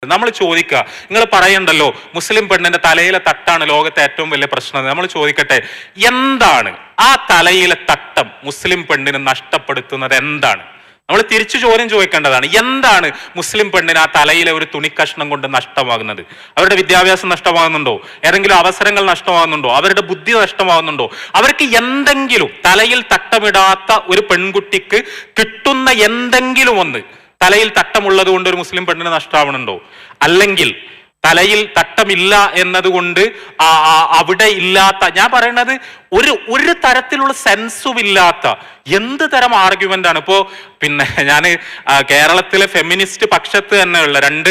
നമ്മൾ ചോദിക്കുക, നിങ്ങൾ പറയണ്ടല്ലോ മുസ്ലിം പെണ്ണിന്റെ തലയിലെ തട്ടാണ് ലോകത്തെ ഏറ്റവും വലിയ പ്രശ്നം. നമ്മൾ ചോദിക്കട്ടെ, എന്താണ് ആ തലയിലെ തട്ടം മുസ്ലിം പെണ്ണിന് നഷ്ടപ്പെടുത്തുന്നത്? എന്താണ്? നമ്മൾ തിരിച്ചു ചോദ്യം ചോദിക്കേണ്ടതാണ്. എന്താണ് മുസ്ലിം പെണ്ണിന് ആ തലയിലെ ഒരു തുണിക്കഷ്ണം കൊണ്ട് നഷ്ടമാകുന്നത്? അവരുടെ വിദ്യാഭ്യാസം നഷ്ടമാകുന്നുണ്ടോ? ഏതെങ്കിലും അവസരങ്ങൾ നഷ്ടമാകുന്നുണ്ടോ? അവരുടെ ബുദ്ധി നഷ്ടമാകുന്നുണ്ടോ? അവർക്ക് എന്തെങ്കിലും തലയിൽ തട്ടമിടാത്ത ഒരു പെൺകുട്ടിക്ക് കിട്ടുന്ന എന്തെങ്കിലും ഒന്ന് തലയിൽ തട്ടമുള്ളത് കൊണ്ട് ഒരു മുസ്ലിം പെണ്ണിന് നഷ്ടമാവണുണ്ടോ? അല്ലെങ്കിൽ തലയിൽ തട്ടമില്ല എന്നതുകൊണ്ട് അവിടെ ഇല്ലാത്ത, ഞാൻ പറയുന്നത് ഒരു തരത്തിലുള്ള സെൻസും ഇല്ലാത്ത എന്ത് തരം ആർഗ്യുമെന്റ് ആണ് ഇപ്പോ. പിന്നെ ഞാൻ കേരളത്തിലെ ഫെമിനിസ്റ്റ് പക്ഷത്ത് തന്നെയുള്ള രണ്ട്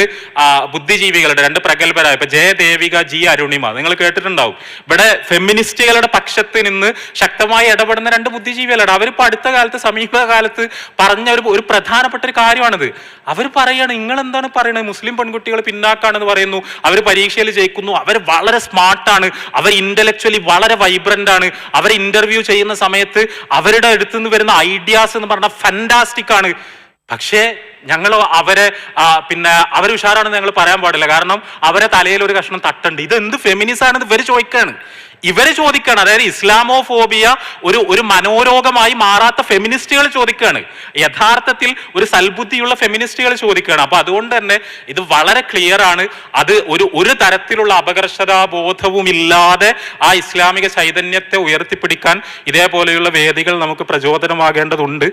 ബുദ്ധിജീവികളുടെ, രണ്ട് പ്രഗത്ഭരായ, ഇപ്പൊ ജയദേവിക, ജി അരുണിമ, നിങ്ങൾ കേട്ടിട്ടുണ്ടാവും. ഇവിടെ ഫെമിനിസ്റ്റുകളുടെ പക്ഷത്ത് നിന്ന് ശക്തമായി ഇടപെടുന്ന രണ്ട് ബുദ്ധിജീവികളാണ്. അവരിപ്പോ അടുത്ത കാലത്ത്, സമീപകാലത്ത് പറഞ്ഞ ഒരു പ്രധാനപ്പെട്ട ഒരു കാര്യമാണിത്. അവർ പറയാണ്, നിങ്ങൾ എന്താണ് പറയുന്നത്, മുസ്ലിം പെൺകുട്ടികൾ പിന്നാക്കാണെന്ന് പറയുന്നു, അവർ പരീക്ഷയിൽ ജയിക്കുന്നു, അവർ വളരെ സ്മാർട്ടാണ്, അവർ ഇന്റലക്ച്വലി വളരെ വൈബ്രന്റ് ആണ്, അവർ ഇന്റർവ്യൂ ചെയ്യുന്ന സമയത്ത് അവരുടെ അടുത്ത് നിന്ന് വരുന്ന ഐഡിയാസ് എന്ന് പറഞ്ഞാൽ ഫാന്റാസ്റ്റിക് ആണ്. പക്ഷേ ഞങ്ങൾ അവരെ അവർ ഉഷാറാണെന്ന് ഞങ്ങൾ പറയാൻ പാടില്ല, കാരണം അവരെ തലയിൽ ഒരു കഷ്ണം തട്ടുണ്ട്. ഇത് എന്ത് ഫെമിനിസം ആണെന്ന് ഇവര് ചോദിക്കാണ്. അതായത് ഇസ്ലാമോഫോബിയ ഒരു മനോരോഗമായി മാറാത്ത ഫെമിനിസ്റ്റുകൾ ചോദിക്കുകയാണ്. യഥാർത്ഥത്തിൽ ഒരു സൽബുദ്ധിയുള്ള ഫെമിനിസ്റ്റുകൾ ചോദിക്കുകയാണ്. അപ്പൊ അതുകൊണ്ട് തന്നെ ഇത് വളരെ ക്ലിയർ ആണ്. അത് ഒരു തരത്തിലുള്ള അപകർഷതാബോധവും ഇല്ലാതെ ആ ഇസ്ലാമിക ചൈതന്യത്തെ ഉയർത്തിപ്പിടിക്കാൻ ഇതേപോലെയുള്ള വേദികൾ നമുക്ക് പ്രചോദനമാകേണ്ടതുണ്ട്.